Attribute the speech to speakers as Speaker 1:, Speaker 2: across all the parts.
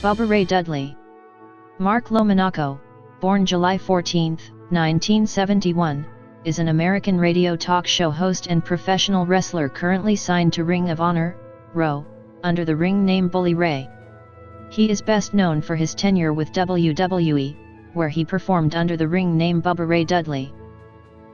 Speaker 1: Bubba Ray Dudley. Mark LoMonaco, born July 14, 1971, is an American radio talk show host and professional wrestler currently signed to Ring of Honor, ROH, under the ring name Bully Ray. He is best known for his tenure with WWE, where he performed under the ring name Bubba Ray Dudley.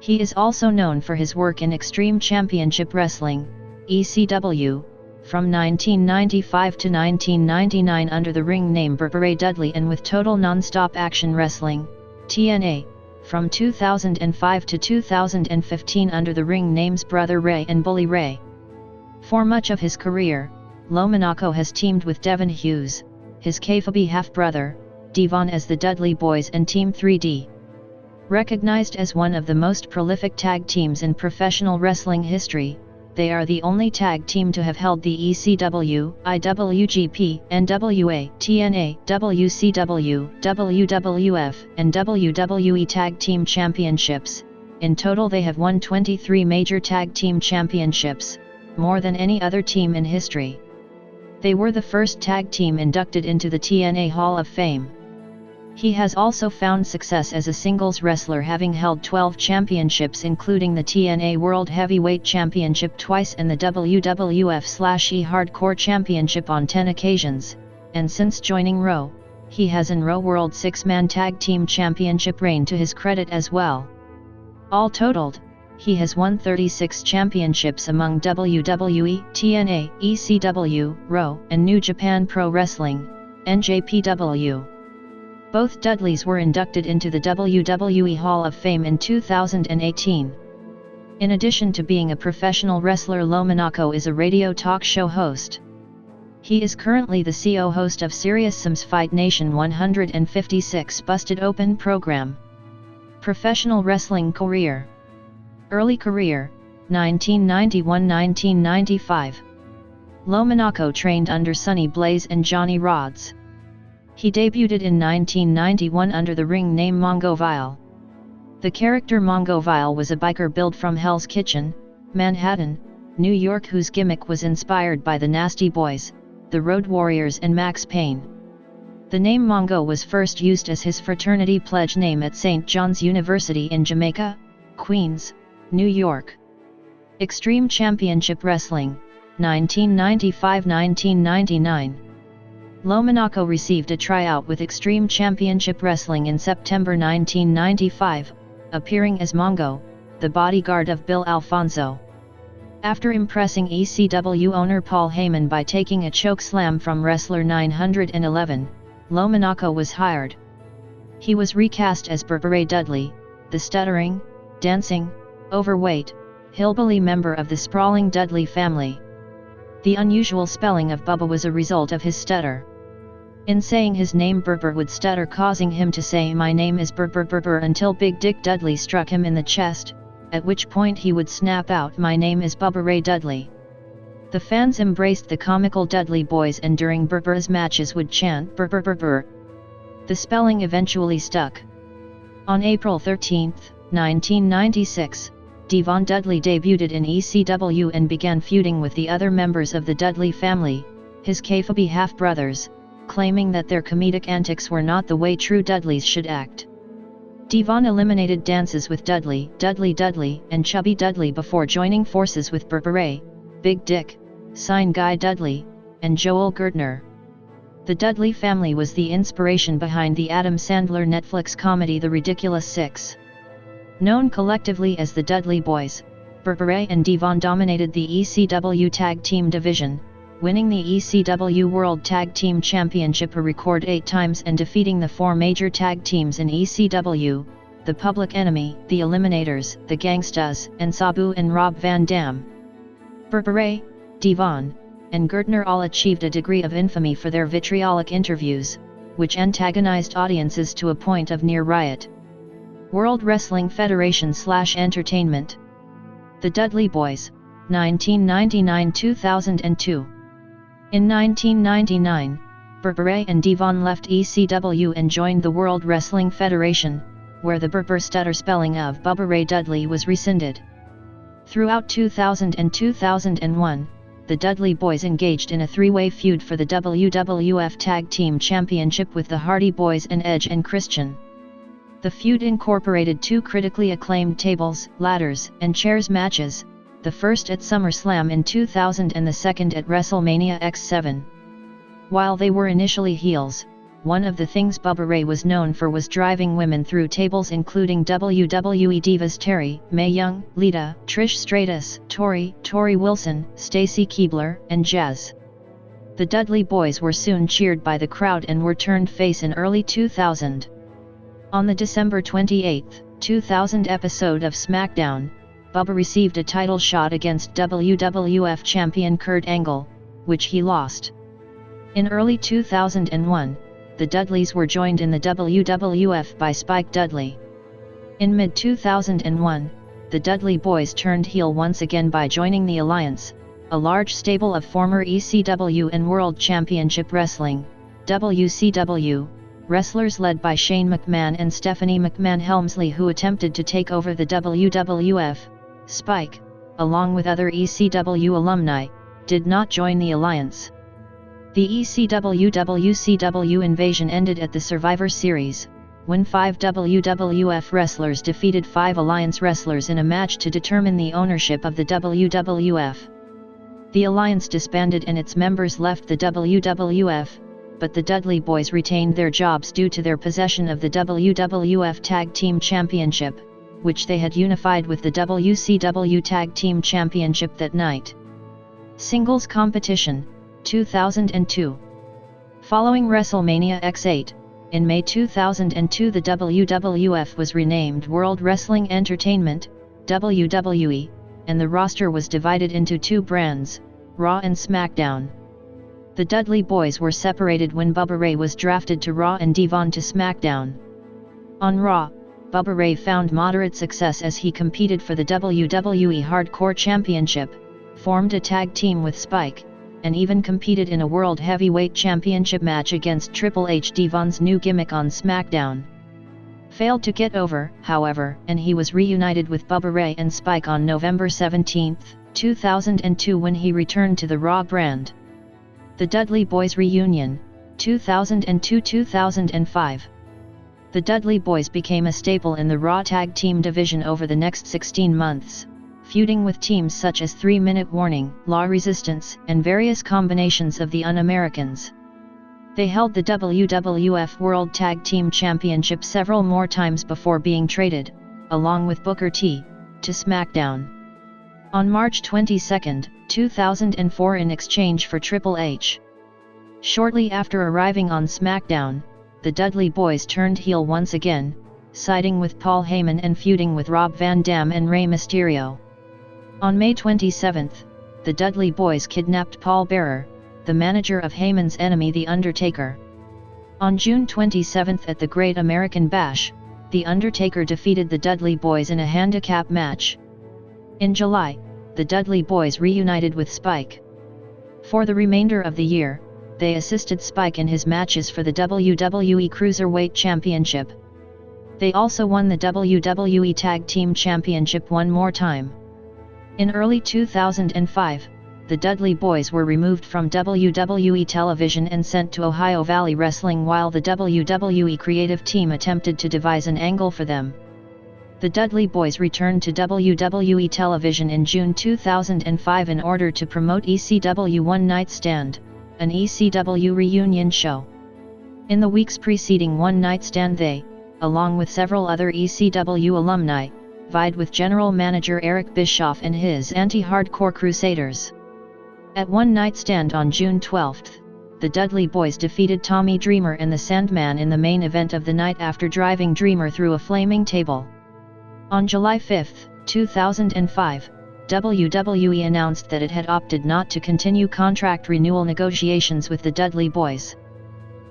Speaker 1: He is also known for his work in Extreme Championship Wrestling, ECW, from 1995 to 1999 under the ring name Buh Buh Ray Dudley, and with Total Nonstop Action Wrestling, TNA, from 2005 to 2015 under the ring names Brother Ray and Bully Ray. For much of his career, LoMonaco has teamed with Devin Hughes, his kayfabe half-brother, Devon, as the Dudley Boys and Team 3D. Recognized as one of the most prolific tag teams in professional wrestling history, they are the only tag team to have held the ECW, IWGP, NWA, TNA, WCW, WWF, and WWE Tag Team Championships. In total they have won 23 major tag team championships, more than any other team in history. They were the first tag team inducted into the TNA Hall of Fame. He has also found success as a singles wrestler, having held 12 championships including the TNA World Heavyweight Championship twice and the WWF/E Hardcore Championship on 10 occasions, and since joining ROH, he has an ROH World 6-Man Tag Team Championship reign to his credit as well. All totaled, he has won 36 championships among WWE, TNA, ECW, ROH, and New Japan Pro Wrestling, NJPW. Both Dudleys were inducted into the WWE Hall of Fame in 2018. In addition to being a professional wrestler, LoMonaco is a radio talk show host. He is currently the CO host of SiriusXM's Fight Nation 156 Busted Open program. Professional wrestling career. Early career, 1991-1995. LoMonaco trained under Sonny Blaze and Johnny Rodz. He debuted in 1991 under the ring name Mongo Vile. The character Mongo Vile was a biker billed from Hell's Kitchen, Manhattan, New York, whose gimmick was inspired by the Nasty Boys, the Road Warriors and Max Payne. The name Mongo was first used as his fraternity pledge name at St. John's University in Jamaica, Queens, New York. Extreme Championship Wrestling, 1995-1999. LoMonaco received a tryout with Extreme Championship Wrestling in September 1995, appearing as Mongo, the bodyguard of Bill Alfonso. After impressing ECW owner Paul Heyman by taking a chokeslam from wrestler 911, LoMonaco was hired. He was recast as Buh Buh Ray Dudley, the stuttering, dancing, overweight, hillbilly member of the sprawling Dudley family. The unusual spelling of Bubba was a result of his stutter. In saying his name, Buh Buh would stutter, causing him to say "My name is Buh Buh Buh Buh," until Big Dick Dudley struck him in the chest, at which point he would snap out, "My name is Bubba Ray Dudley." The fans embraced the comical Dudley Boys and during Buh Buh's matches would chant "Buh Buh Buh Buh." The spelling eventually stuck. On April 13, 1996, Devon Dudley debuted in ECW and began feuding with the other members of the Dudley family, his kayfabe half-brothers, claiming that their comedic antics were not the way true Dudleys should act. Devon eliminated dances with Dudley, Dudley, and Chubby Dudley before joining forces with Buh Buh Ray, Big Dick, Sign Guy Dudley, and Joel Gertner. The Dudley family was the inspiration behind the Adam Sandler Netflix comedy The Ridiculous Six. Known collectively as the Dudley Boys, Buh Buh Ray and Devon dominated the ECW Tag Team division, winning the ECW World Tag Team Championship a record 8 times and defeating the 4 major tag teams in ECW, the Public Enemy, the Eliminators, the Gangstas, and Sabu and Rob Van Dam. Buh Buh Ray, Devon, and Gertner all achieved a degree of infamy for their vitriolic interviews, which antagonized audiences to a point of near riot. World Wrestling Federation/Entertainment. The Dudley Boys, 1999-2002. In 1999, Buh Buh Ray and Devon left ECW and joined the World Wrestling Federation, where the Buh Buh stutter spelling of Bubba Ray Dudley was rescinded. Throughout 2000 and 2001, the Dudley Boys engaged in a three-way feud for the WWF Tag Team Championship with the Hardy Boys and Edge and Christian. The feud incorporated two critically acclaimed tables, ladders, and chairs matches, the first at SummerSlam in 2000 and the second at WrestleMania X7. While they were initially heels, one of the things Bubba Ray was known for was driving women through tables, including WWE divas Terry, Mae Young, Lita, Trish Stratus, Tori Wilson, Stacy Keibler, and Jazz. The Dudley Boys were soon cheered by the crowd and were turned face in early 2000. On the December 28, 2000 episode of SmackDown, Bubba received a title shot against WWF champion Kurt Angle, which he lost. In early 2001, the Dudleys were joined in the WWF by Spike Dudley. In mid-2001, the Dudley Boys turned heel once again by joining the Alliance, a large stable of former ECW and World Championship Wrestling, WCW, wrestlers led by Shane McMahon and Stephanie McMahon Helmsley, who attempted to take over the WWF. Spike, along with other ECW alumni, did not join the Alliance. The ECW-WCW invasion ended at the Survivor Series, when 5 WWF wrestlers defeated 5 Alliance wrestlers in a match to determine the ownership of the WWF. The Alliance disbanded and its members left the WWF, but the Dudley Boys retained their jobs due to their possession of the WWF Tag Team Championship, which they had unified with the WCW Tag Team Championship that night. Singles competition, 2002. Following WrestleMania X8, in May 2002 the WWF was renamed World Wrestling Entertainment, WWE, and the roster was divided into two brands, Raw and SmackDown. The Dudley Boys were separated when Bubba Ray was drafted to Raw and Devon to SmackDown. On Raw, Bubba Ray found moderate success as he competed for the WWE Hardcore Championship, formed a tag team with Spike, and even competed in a World Heavyweight Championship match against Triple H. Devon's new gimmick on SmackDown failed to get over, however, and he was reunited with Bubba Ray and Spike on November 17, 2002 when he returned to the Raw brand. The Dudley Boys Reunion, 2002-2005. The Dudley Boys became a staple in the Raw Tag Team division over the next 16 months, feuding with teams such as 3 Minute Warning, Law Resistance, and various combinations of the Un-Americans. They held the WWF World Tag Team Championship several more times before being traded, along with Booker T, to SmackDown. On March 22, 2004 in exchange for Triple H. Shortly after arriving on SmackDown, the Dudley Boys turned heel once again, siding with Paul Heyman and feuding with Rob Van Dam and Rey Mysterio. On May 27, the Dudley Boys kidnapped Paul Bearer, the manager of Heyman's enemy The Undertaker. On June 27 at the Great American Bash, The Undertaker defeated the Dudley Boys in a handicap match. In July, the Dudley Boys reunited with Spike. For the remainder of the year, they assisted Spike in his matches for the WWE Cruiserweight Championship. They also won the WWE Tag Team Championship one more time. In early 2005, the Dudley Boys were removed from WWE television and sent to Ohio Valley Wrestling while the WWE creative team attempted to devise an angle for them. The Dudley Boys returned to WWE television in June 2005 in order to promote ECW One Night Stand, an ECW reunion show. In the weeks preceding One Night Stand they, along with several other ECW alumni, vied with general manager Eric Bischoff and his Anti-Hardcore Crusaders. At One Night Stand on June 12, the Dudley Boys defeated Tommy Dreamer and the Sandman in the main event of the night after driving Dreamer through a flaming table. On July 5, 2005, WWE announced that it had opted not to continue contract renewal negotiations with the Dudley Boys.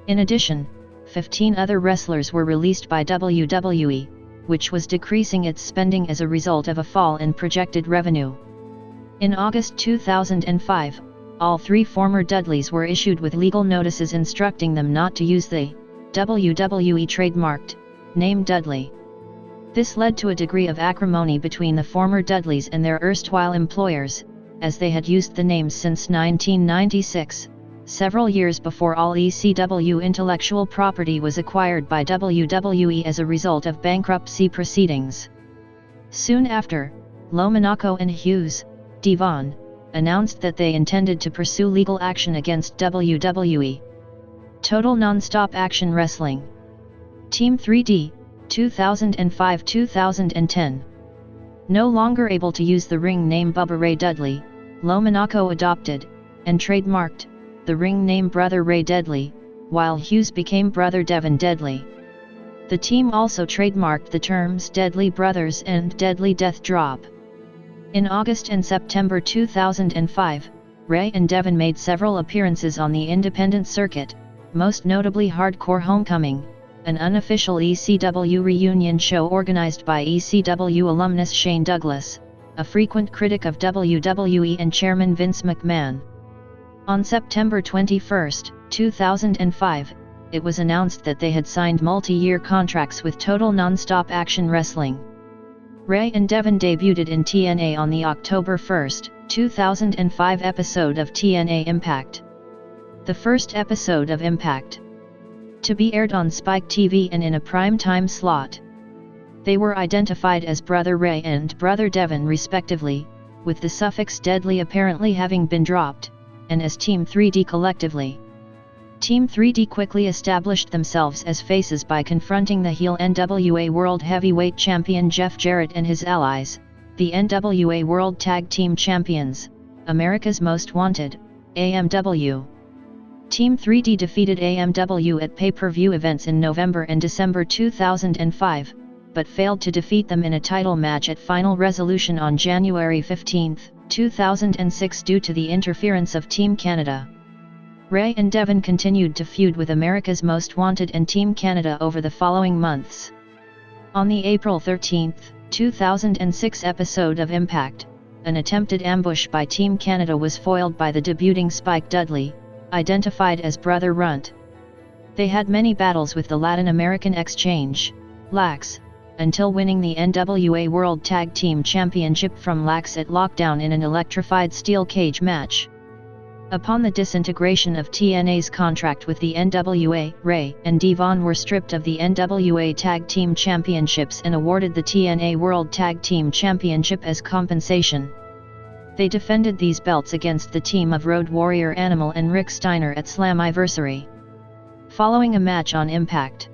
Speaker 1: In addition, 15 other wrestlers were released by WWE, which was decreasing its spending as a result of a fall in projected revenue. In August 2005, all 3 former Dudleys were issued with legal notices instructing them not to use the WWE trademarked name Dudley. This led to a degree of acrimony between the former Dudleys and their erstwhile employers, as they had used the names since 1996, several years before all ECW intellectual property was acquired by WWE as a result of bankruptcy proceedings. Soon after, LoMonaco and Hughes, Devon, announced that they intended to pursue legal action against WWE. Total Nonstop Action Wrestling. Team 3D, 2005-2010. No longer able to use the ring name Bubba Ray Dudley, LoMonaco adopted, and trademarked, the ring name Brother Ray Dudley, while Hughes became Brother Devon Dudley. The team also trademarked the terms Deadly Brothers and Deadly Death Drop. In August and September 2005, Ray and Devon made several appearances on the independent circuit, most notably Hardcore Homecoming, an unofficial ECW reunion show organized by ECW alumnus Shane Douglas, a frequent critic of WWE and chairman Vince McMahon. On September 21, 2005, it was announced that they had signed multi-year contracts with Total Nonstop Action Wrestling. Ray and Devon debuted in TNA on the October 1, 2005 episode of TNA Impact. The first episode of Impact, to be aired on Spike TV and in a prime-time slot. They were identified as Brother Ray and Brother Devon respectively, with the suffix Deadly apparently having been dropped, and as Team 3D collectively. Team 3D quickly established themselves as faces by confronting the heel NWA World Heavyweight Champion Jeff Jarrett and his allies, the NWA World Tag Team Champions, America's Most Wanted, AMW. Team 3D defeated AMW at pay-per-view events in November and December 2005, but failed to defeat them in a title match at Final Resolution on January 15, 2006 due to the interference of Team Canada. Ray and Devon continued to feud with America's Most Wanted and Team Canada over the following months. On the April 13, 2006 episode of Impact, an attempted ambush by Team Canada was foiled by the debuting Spike Dudley, identified as Brother Runt. They had many battles with the Latin American Exchange, LAX, until winning the NWA World Tag Team Championship from LAX at Lockdown in an electrified steel cage match. Upon the disintegration of TNA's contract with the NWA, Ray and Devon were stripped of the NWA Tag Team Championships and awarded the TNA World Tag Team Championship as compensation. They defended these belts against the team of Road Warrior Animal and Rick Steiner at Slammiversary. Following a match on Impact.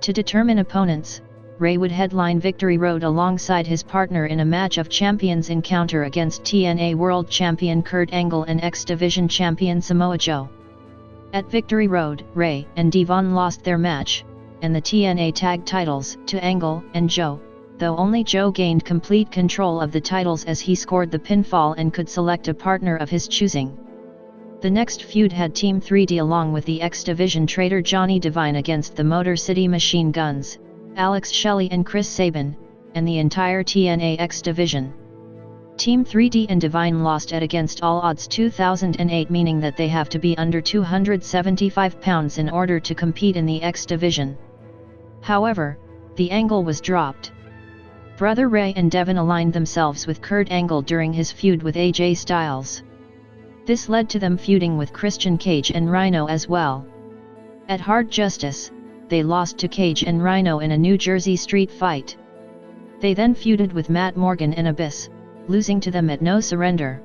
Speaker 1: To determine opponents, Ray would headline Victory Road alongside his partner in a match of champions encounter against TNA World Champion Kurt Angle and X Division Champion Samoa Joe. At Victory Road, Ray and Devon lost their match, and the TNA tag titles, to Angle and Joe, though only Joe gained complete control of the titles as he scored the pinfall and could select a partner of his choosing. The next feud had Team 3D along with the X Division traitor Johnny Devine against the Motor City Machine Guns, Alex Shelley and Chris Sabin, and the entire TNA X Division. Team 3D and Devine lost at Against All Odds 2008, meaning that they have to be under 275 pounds in order to compete in the X Division. However, the angle was dropped. Brother Ray and Devon aligned themselves with Kurt Angle during his feud with AJ Styles. This led to them feuding with Christian Cage and Rhino as well. At Hard Justice, they lost to Cage and Rhino in a New Jersey street fight. They then feuded with Matt Morgan and Abyss, losing to them at No Surrender.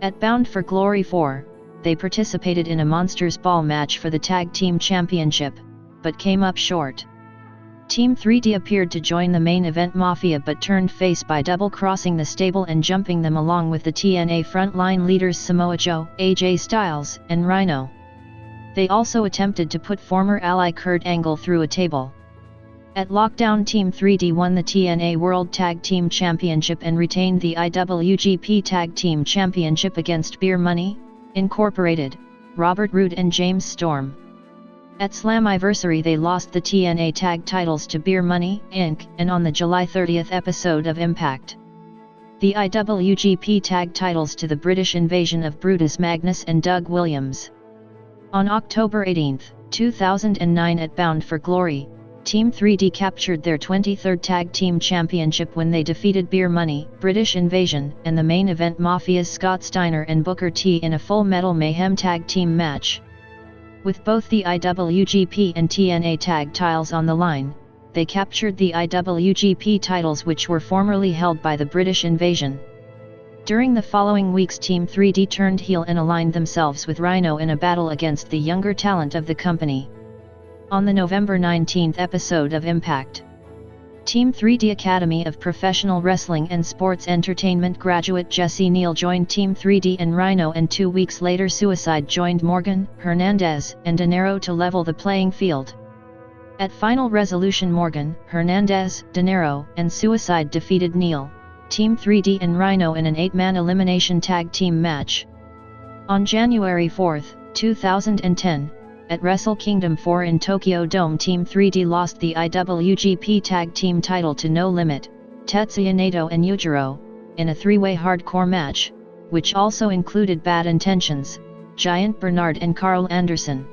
Speaker 1: At Bound for Glory 4, they participated in a Monsters Ball match for the Tag Team Championship, but came up short. Team 3D appeared to join the main event Mafia but turned face by double-crossing the stable and jumping them along with the TNA frontline leaders Samoa Joe, AJ Styles, and Rhino. They also attempted to put former ally Kurt Angle through a table. At Lockdown, Team 3D won the TNA World Tag Team Championship and retained the IWGP Tag Team Championship against Beer Money, Incorporated, Robert Roode and James Storm. At Slammiversary they lost the TNA tag titles to Beer Money, Inc., and on the July 30 episode of Impact, the IWGP tag titles to the British Invasion of Brutus Magnus and Doug Williams. On October 18, 2009 at Bound for Glory, Team 3D captured their 23rd Tag Team Championship when they defeated Beer Money, British Invasion, and the main event Mafia's Scott Steiner and Booker T in a Full Metal Mayhem Tag Team match. With both the IWGP and TNA tag titles on the line, they captured the IWGP titles, which were formerly held by the British Invasion. During the following weeks, Team 3D turned heel and aligned themselves with Rhino in a battle against the younger talent of the company. On the November 19 episode of Impact, Team 3D Academy of Professional Wrestling and Sports Entertainment graduate Jesse Neal joined Team 3D and Rhino, and 2 weeks later Suicide joined Morgan, Hernandez, and Dinero to level the playing field. At Final Resolution, Morgan, Hernandez, Dinero, and Suicide defeated Neal, Team 3D and Rhino in an 8-man elimination tag team match. On January 4, 2010, at Wrestle Kingdom 4 in Tokyo Dome, Team 3D lost the IWGP Tag Team title to No Limit, Tetsuya Naito and Yujiro, in a 3-way hardcore match, which also included Bad Intentions, Giant Bernard and Carl Anderson.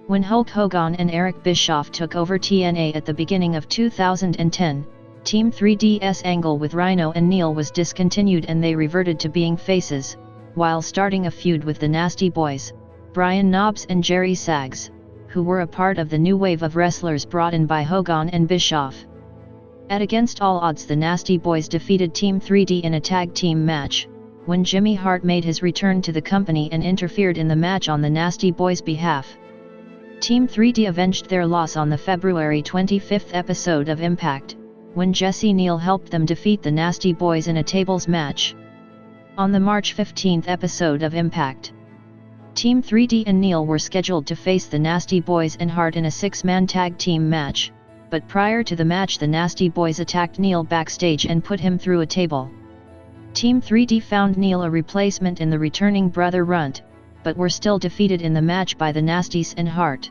Speaker 1: When Hulk Hogan and Eric Bischoff took over TNA at the beginning of 2010, Team 3D's angle with Rhino and Neal was discontinued and they reverted to being faces, while starting a feud with the Nasty Boys, Brian Knobbs and Jerry Sags, who were a part of the new wave of wrestlers brought in by Hogan and Bischoff. At Against All Odds, the Nasty Boys defeated Team 3D in a tag team match, when Jimmy Hart made his return to the company and interfered in the match on the Nasty Boys' behalf. Team 3D avenged their loss on the February 25 episode of Impact, when Jesse Neal helped them defeat the Nasty Boys in a tables match. On the March 15 episode of Impact, Team 3D and Neal were scheduled to face the Nasty Boys and Hart in a 6-man tag team match, but prior to the match the Nasty Boys attacked Neal backstage and put him through a table. Team 3D found Neal a replacement in the returning Brother Runt, but were still defeated in the match by the Nasties and Hart.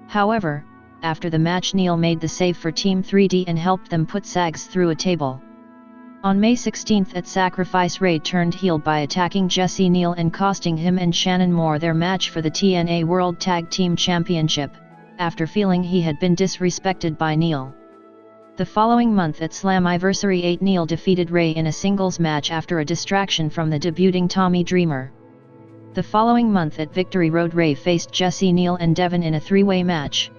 Speaker 1: However, after the match Neal made the save for Team 3D and helped them put Sags through a table. On May 16 at Sacrifice, Ray turned heel by attacking Jesse Neal and costing him and Shannon Moore their match for the TNA World Tag Team Championship, after feeling he had been disrespected by Neal. The following month at Slammiversary 8, Neal defeated Ray in a singles match after a distraction from the debuting Tommy Dreamer. The following month at Victory Road, Ray faced Jesse Neal and Devin in a 3-way match.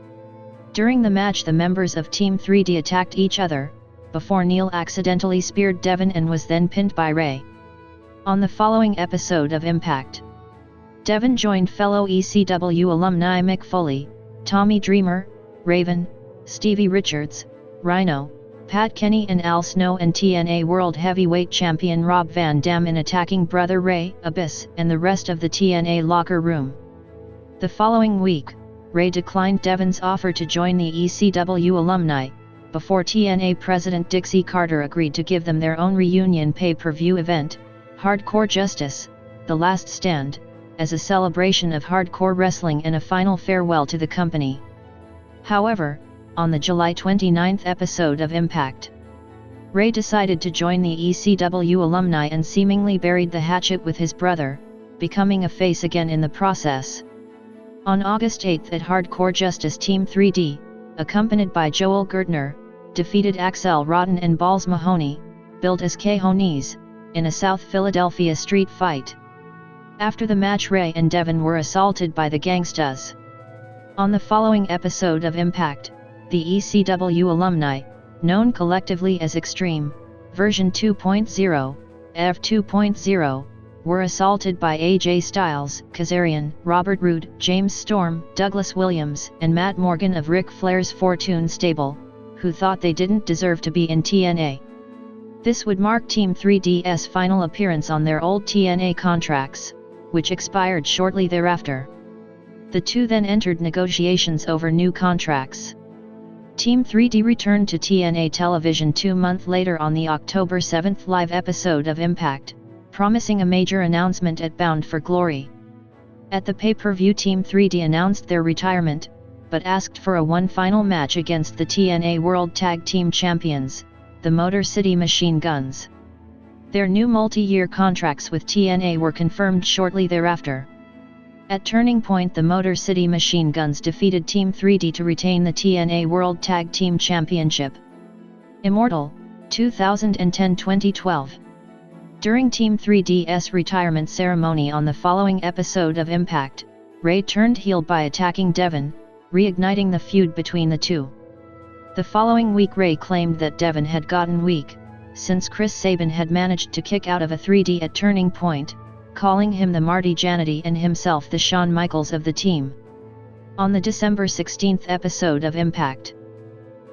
Speaker 1: During the match the members of Team 3D attacked each other, before Neal accidentally speared Devin and was then pinned by Ray. On the following episode of Impact, Devin joined fellow ECW alumni Mick Foley, Tommy Dreamer, Raven, Stevie Richards, Rhino, Pat Kenny and Al Snow and TNA World Heavyweight Champion Rob Van Dam in attacking Brother Ray, Abyss, and the rest of the TNA locker room. The following week, Ray declined Devin's offer to join the ECW alumni, before TNA President Dixie Carter agreed to give them their own reunion pay-per-view event, Hardcore Justice, The Last Stand, as a celebration of hardcore wrestling and a final farewell to the company. However, on the July 29 episode of Impact, Ray decided to join the ECW alumni and seemingly buried the hatchet with his brother, becoming a face again in the process. On August 8 at Hardcore Justice, Team 3D, accompanied by Joel Gertner, defeated Axel Rotten and Balls Mahoney, billed as Cajones, in a South Philadelphia street fight. After the match Ray and Devin were assaulted by the Gangstas. On the following episode of Impact, the ECW alumni, known collectively as Extreme, version 2.0, EV 2.0, were assaulted by AJ Styles, Kazarian, Robert Roode, James Storm, Douglas Williams, and Matt Morgan of Ric Flair's Fortune stable, who thought they didn't deserve to be in TNA. This would mark Team 3D's final appearance on their old TNA contracts, which expired shortly thereafter. The two then entered negotiations over new contracts. Team 3D returned to TNA television 2 months later on the October 7 live episode of Impact, promising a major announcement at Bound for Glory. At the pay-per-view, Team 3D announced their retirement, but asked for one final match against the TNA World Tag Team Champions, the Motor City Machine Guns. Their new multi-year contracts with TNA were confirmed shortly thereafter. At Turning Point, the Motor City Machine Guns defeated Team 3D to retain the TNA World Tag Team Championship. Immortal, 2010-2012. During Team 3D's retirement ceremony on the following episode of Impact, Ray turned heel by attacking Devon, reigniting the feud between the two. The following week, Ray claimed that Devon had gotten weak, since Chris Sabin had managed to kick out of a 3D at Turning Point, calling him the Marty Jannetty and himself the Shawn Michaels of the team. On the December 16 episode of Impact,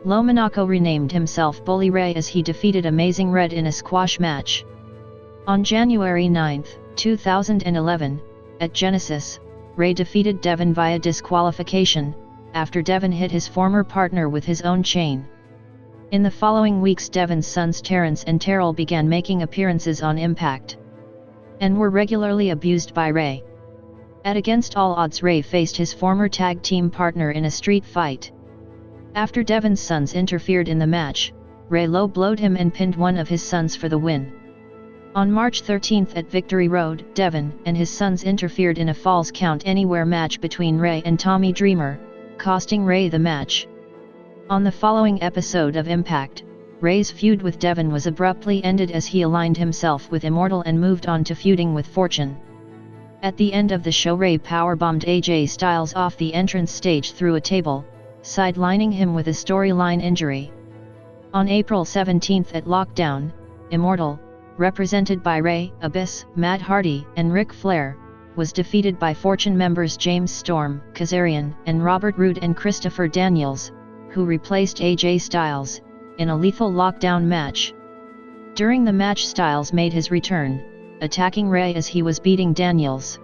Speaker 1: LoMonaco renamed himself Bully Ray as he defeated Amazing Red in a squash match. On January 9, 2011, at Genesis, Ray defeated Devon via disqualification, after Devon hit his former partner with his own chain. In the following weeks, Devon's sons Terrence and Terrell began making appearances on Impact, and were regularly abused by Ray. At Against All Odds, Ray faced his former tag team partner in a street fight. After Devon's sons interfered in the match, Ray low-blowed him and pinned one of his sons for the win. On March 13 at Victory Road, Devon and his sons interfered in a Falls Count Anywhere match between Ray and Tommy Dreamer, costing Ray the match. On the following episode of Impact, Ray's feud with Devon was abruptly ended as he aligned himself with Immortal and moved on to feuding with Fortune. At the end of the show, Ray powerbombed AJ Styles off the entrance stage through a table, sidelining him with a storyline injury. On April 17 at Lockdown, Immortal, represented by Ray, Abyss, Matt Hardy, and Ric Flair, was defeated by Fortune members James Storm, Kazarian, and Robert Roode and Christopher Daniels, who replaced AJ Styles, in a lethal lockdown match. During the match, Styles made his return, attacking Ray as he was beating Daniels.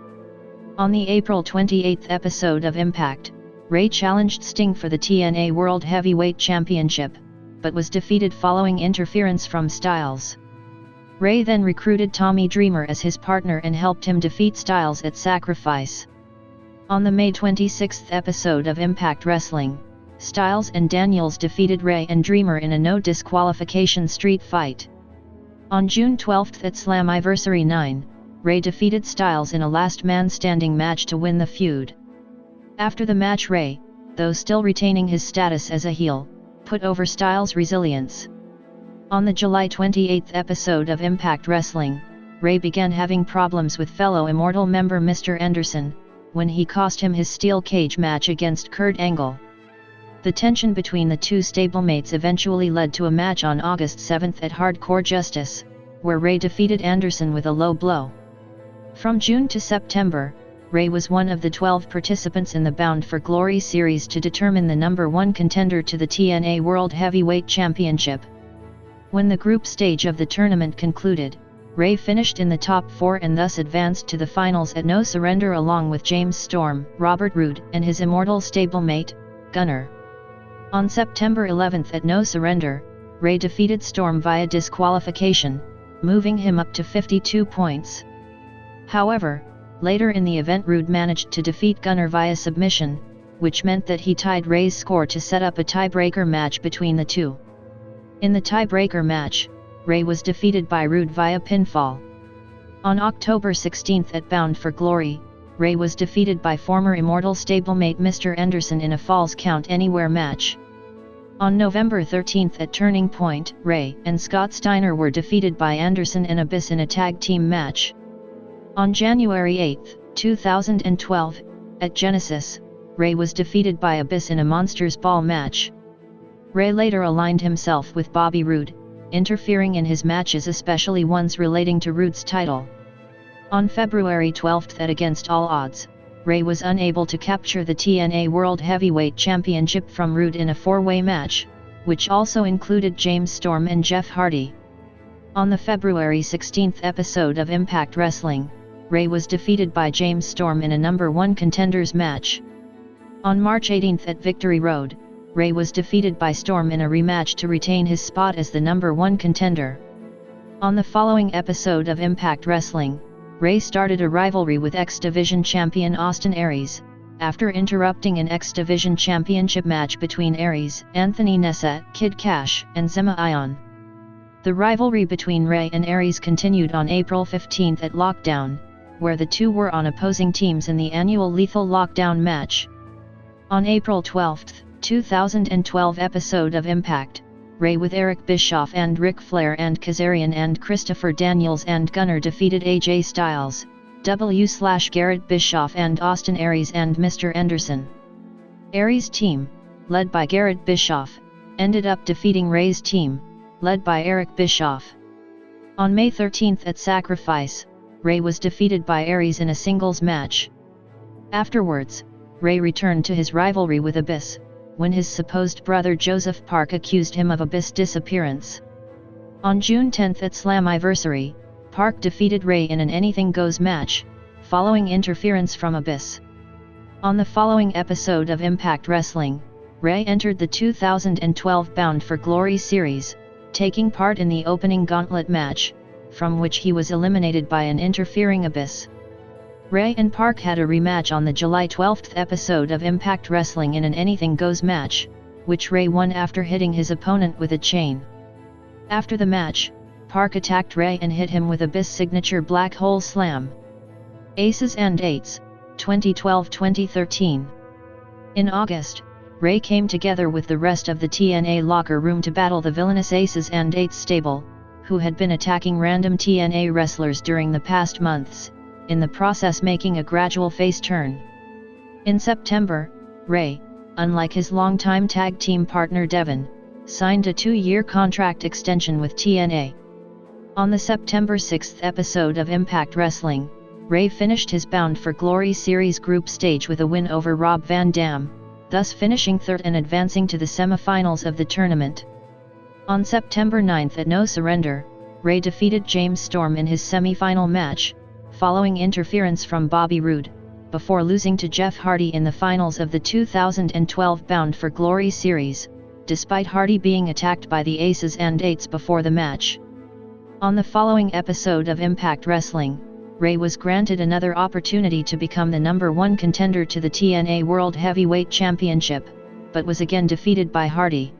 Speaker 1: On the April 28 episode of Impact, Ray challenged Sting for the TNA World Heavyweight Championship, but was defeated following interference from Styles. Ray then recruited Tommy Dreamer as his partner and helped him defeat Styles at Sacrifice. On the May 26 episode of Impact Wrestling, Styles and Daniels defeated Ray and Dreamer in a no disqualification street fight. On June 12 at Slammiversary 9, Ray defeated Styles in a last man standing match to win the feud. After the match, Ray, though still retaining his status as a heel, put over Styles' resilience. On the July 28 episode of Impact Wrestling, Ray began having problems with fellow Immortal member Mr. Anderson, when he cost him his steel cage match against Kurt Angle. The tension between the two stablemates eventually led to a match on August 7 at Hardcore Justice, where Ray defeated Anderson with a low blow. From June to September, Ray was one of the 12 participants in the Bound for Glory series to determine the number one contender to the TNA World Heavyweight Championship. When the group stage of the tournament concluded, Ray finished in the top 4 and thus advanced to the finals at No Surrender along with James Storm, Robert Roode, and his Immortal stablemate, Gunner. On September 11 at No Surrender, Ray defeated Storm via disqualification, moving him up to 52 points. However, later in the event, Roode managed to defeat Gunner via submission, which meant that he tied Ray's score to set up a tiebreaker match between the two. In the tiebreaker match, Ray was defeated by Roode via pinfall. On October 16 at Bound for Glory, Ray was defeated by former Immortal stablemate Mr. Anderson in a Falls Count Anywhere match. On November 13 at Turning Point, Ray and Scott Steiner were defeated by Anderson and Abyss in a tag team match. On January 8, 2012, at Genesis, Ray was defeated by Abyss in a Monsters Ball match. Ray later aligned himself with Bobby Roode, interfering in his matches, especially ones relating to Roode's title. On February 12 at Against All Odds, Ray was unable to capture the TNA World Heavyweight Championship from Roode in a four-way match, which also included James Storm and Jeff Hardy. On the February 16 episode of Impact Wrestling, Ray was defeated by James Storm in a number 1 contenders match. On March 18 at Victory Road, Ray was defeated by Storm in a rematch to retain his spot as the number 1 contender. On the following episode of Impact Wrestling, Ray started a rivalry with X Division champion Austin Aries, after interrupting an X Division championship match between Aries, Anthony Nessa, Kid Cash, and Zema Ion. The rivalry between Ray and Aries continued on April 15 at Lockdown, where the two were on opposing teams in the annual Lethal Lockdown match. On April 12, 2012 episode of Impact, Ray with Eric Bischoff and Ric Flair and Kazarian and Christopher Daniels and Gunner defeated AJ Styles, Garrett Bischoff and Austin Aries and Mr. Anderson. Aries' team, led by Garrett Bischoff, ended up defeating Ray's team, led by Eric Bischoff. On May 13 at Sacrifice, Ray was defeated by Aries in a singles match. Afterwards, Ray returned to his rivalry with Abyss, when his supposed brother Joseph Park accused him of Abyss' disappearance. On June 10 at Slammiversary, Park defeated Ray in an Anything Goes match, following interference from Abyss. On the following episode of Impact Wrestling, Ray entered the 2012 Bound for Glory series, taking part in the opening gauntlet match, from which he was eliminated by an interfering Abyss. Ray and Park had a rematch on the July 12 episode of Impact Wrestling in an Anything Goes match, which Ray won after hitting his opponent with a chain. After the match, Park attacked Ray and hit him with Abyss' signature Black Hole Slam. Aces and Eights, 2012-2013. In August, Ray came together with the rest of the TNA locker room to battle the villainous Aces and Eights stable, who had been attacking random TNA wrestlers during the past months, in the process making a gradual face turn. In September, Ray, unlike his longtime tag team partner Devon, signed a 2-year contract extension with TNA. On the September 6 episode of Impact Wrestling, Ray finished his Bound for Glory series group stage with a win over Rob Van Dam, thus finishing third and advancing to the semifinals of the tournament. On September 9 at No Surrender, Ray defeated James Storm in his semi-final match, following interference from Bobby Roode, before losing to Jeff Hardy in the finals of the 2012 Bound for Glory series, despite Hardy being attacked by the Aces and Eights before the match. On the following episode of Impact Wrestling, Ray was granted another opportunity to become the #1 contender to the TNA World Heavyweight Championship, but was again defeated by Hardy.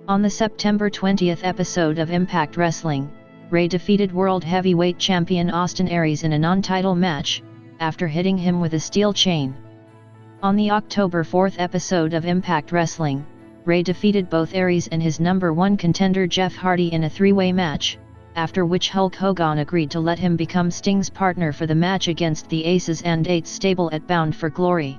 Speaker 1: On the September 20 episode of Impact Wrestling, Ray defeated World Heavyweight Champion Austin Aries in a non-title match, after hitting him with a steel chain. On the October 4 episode of Impact Wrestling, Ray defeated both Aries and his #1 contender Jeff Hardy in a 3-way match, after which Hulk Hogan agreed to let him become Sting's partner for the match against the Aces and Eights stable at Bound for Glory.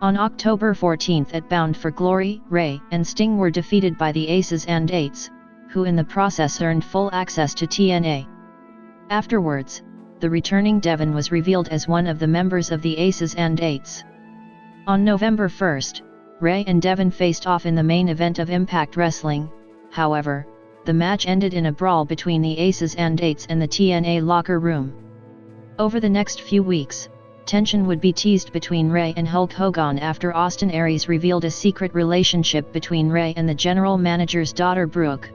Speaker 1: On October 14 at Bound for Glory, Ray and Sting were defeated by the Aces and Eights, who in the process earned full access to TNA. Afterwards, the returning Devon was revealed as one of the members of the Aces and Eights. On November 1, Ray and Devon faced off in the main event of Impact Wrestling. However, the match ended in a brawl between the Aces and Eights and the TNA locker room. Over the next few weeks, tension would be teased between Ray and Hulk Hogan after Austin Aries revealed a secret relationship between Ray and the general manager's daughter Brooke.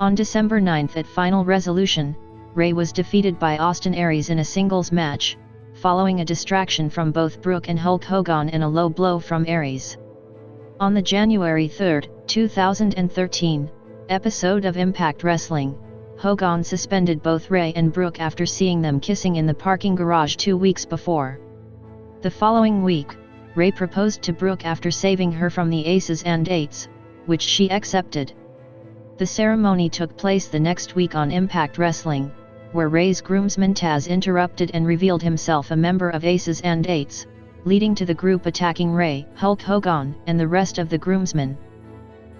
Speaker 1: On December 9 at Final Resolution, Ray was defeated by Austin Aries in a singles match, following a distraction from both Brooke and Hulk Hogan and a low blow from Aries. On the January 3, 2013, episode of Impact Wrestling, Hogan suspended both Ray and Brooke after seeing them kissing in the parking garage 2 weeks before. The following week, Ray proposed to Brooke after saving her from the Aces and Eights, which she accepted. The ceremony took place the next week on Impact Wrestling, where Ray's groomsman Taz interrupted and revealed himself a member of Aces and Eights, leading to the group attacking Ray, Hulk Hogan, and the rest of the groomsmen.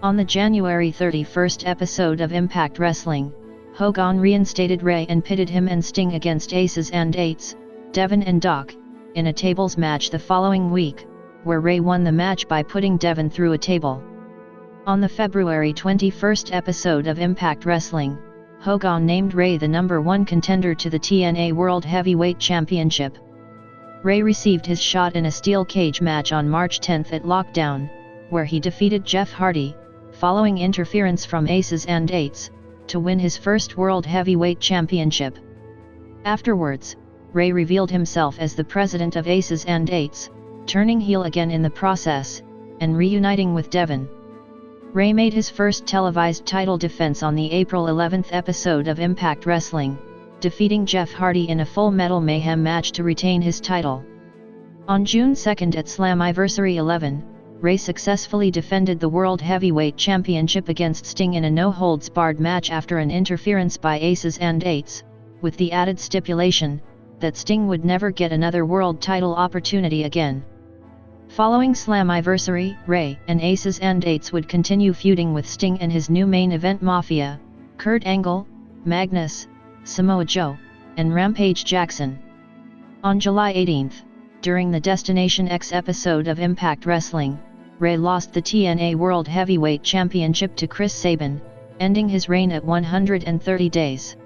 Speaker 1: On the January 31 episode of Impact Wrestling, Hogan reinstated Ray and pitted him and Sting against Aces and Eights, Devon and Doc, in a tables match the following week, where Ray won the match by putting Devon through a table. On the February 21 episode of Impact Wrestling, Hogan named Ray the #1 contender to the TNA World Heavyweight Championship. Ray received his shot in a steel cage match on March 10 at Lockdown, where he defeated Jeff Hardy, following interference from Aces and Eights, to win his first World Heavyweight Championship. Afterwards, Ray revealed himself as the president of Aces and Eights, turning heel again in the process, and reuniting with Devon. Ray made his first televised title defense on the April 11 episode of Impact Wrestling, defeating Jeff Hardy in a Full Metal Mayhem match to retain his title. On June 2 at Slammiversary 11, Ray successfully defended the World Heavyweight Championship against Sting in a no-holds-barred match after an interference by Aces and Eights, with the added stipulation that Sting would never get another world title opportunity again. Following Slammiversary, Ray and Aces and Eights would continue feuding with Sting and his new main event Mafia, Kurt Angle, Magnus, Samoa Joe, and Rampage Jackson. On July 18, during the Destination X episode of Impact Wrestling, Ray lost the TNA World Heavyweight Championship to Chris Sabin, ending his reign at 130 days.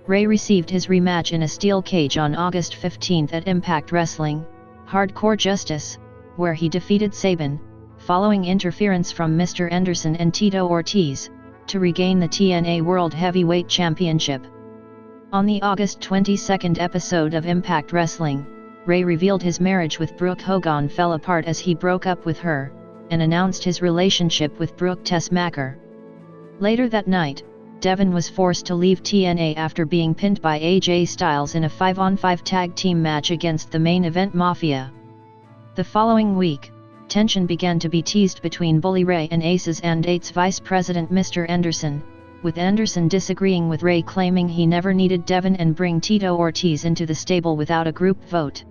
Speaker 1: Ray received his rematch in a steel cage on August 15 at Impact Wrestling, Hardcore Justice, where he defeated Sabin, following interference from Mr. Anderson and Tito Ortiz, to regain the TNA World Heavyweight Championship. On the August 22 episode of Impact Wrestling, Ray revealed his marriage with Brooke Hogan fell apart as he broke up with her, and announced his relationship with Brooke Tessmacher. Later that night, Devon was forced to leave TNA after being pinned by AJ Styles in a 5-on-5 tag team match against the main event Mafia. The following week, tension began to be teased between Bully Ray and Aces and Eights Vice President Mr. Anderson, with Anderson disagreeing with Ray, claiming he never needed Devon and bring Tito Ortiz into the stable without a group vote.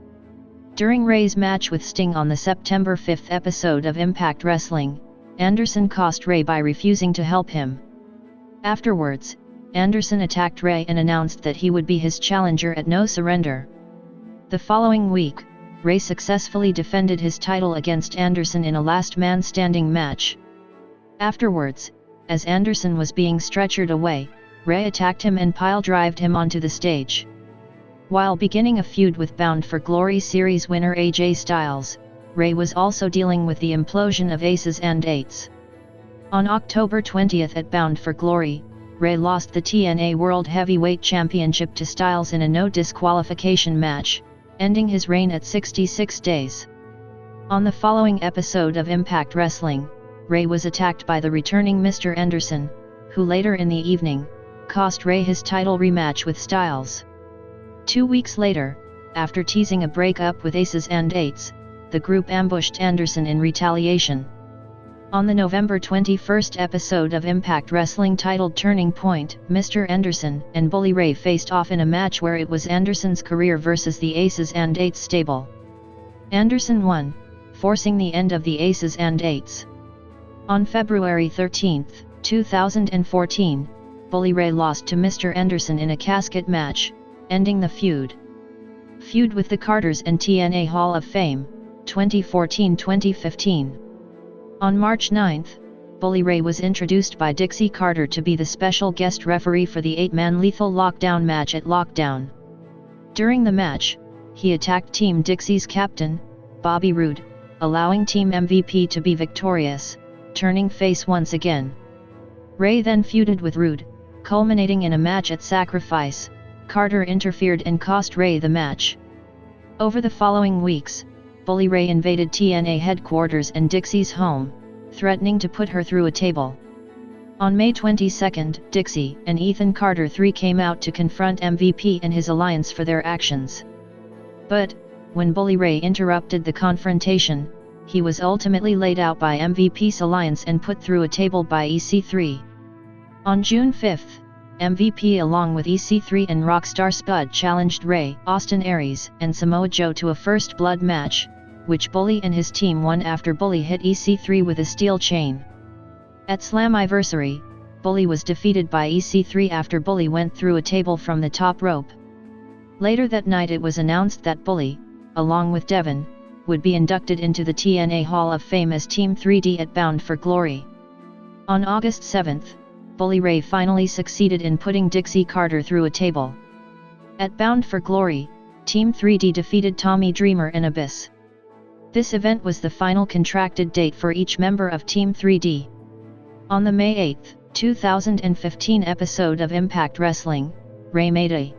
Speaker 1: During Ray's match with Sting on the September 5 episode of Impact Wrestling, Anderson cost Ray by refusing to help him. Afterwards, Anderson attacked Ray and announced that he would be his challenger at No Surrender. The following week, Ray successfully defended his title against Anderson in a last man standing match. Afterwards, as Anderson was being stretchered away, Ray attacked him and pile-drived him onto the stage. While beginning a feud with Bound for Glory series winner AJ Styles, Ray was also dealing with the implosion of Aces and Eights. On October 20 at Bound for Glory, Ray lost the TNA World Heavyweight Championship to Styles in a no disqualification match, ending his reign at 66 days. On the following episode of Impact Wrestling, Ray was attacked by the returning Mr. Anderson, who later in the evening, cost Ray his title rematch with Styles. 2 weeks later, after teasing a breakup with Aces and Eights, the group ambushed Anderson in retaliation. On the November 21 episode of Impact Wrestling titled Turning Point, Mr. Anderson and Bully Ray faced off in a match where it was Anderson's career versus the Aces and Eights stable. Anderson won, forcing the end of the Aces and Eights. On February 13, 2014, Bully Ray lost to Mr. Anderson in a casket match, ending the feud. Feud with the Carters and TNA Hall of Fame, 2014-2015. On March 9, Bully Ray was introduced by Dixie Carter to be the special guest referee for the 8-man Lethal Lockdown match at Lockdown. During the match, he attacked Team Dixie's captain, Bobby Roode, allowing Team MVP to be victorious, turning face once again. Ray then feuded with Roode, culminating in a match at Sacrifice. Carter interfered and cost Ray the match. Over the following weeks, Bully Ray invaded TNA headquarters and Dixie's home, threatening to put her through a table. On May 22, Dixie and Ethan Carter III came out to confront MVP and his alliance for their actions. But, when Bully Ray interrupted the confrontation, he was ultimately laid out by MVP's alliance and put through a table by EC3. On June 5, MVP along with EC3 and Rockstar Spud challenged Ray, Austin Aries, and Samoa Joe to a first blood match, which Bully and his team won after Bully hit EC3 with a steel chain. At Slammiversary, Bully was defeated by EC3 after Bully went through a table from the top rope. Later that night it was announced that Bully, along with Devon, would be inducted into the TNA Hall of Fame as Team 3D at Bound for Glory. On August 7, Bully Ray finally succeeded in putting Dixie Carter through a table. At Bound for Glory, Team 3D defeated Tommy Dreamer and Abyss. This event was the final contracted date for each member of Team 3D. On the May 8, 2015 episode of Impact Wrestling, Ray made a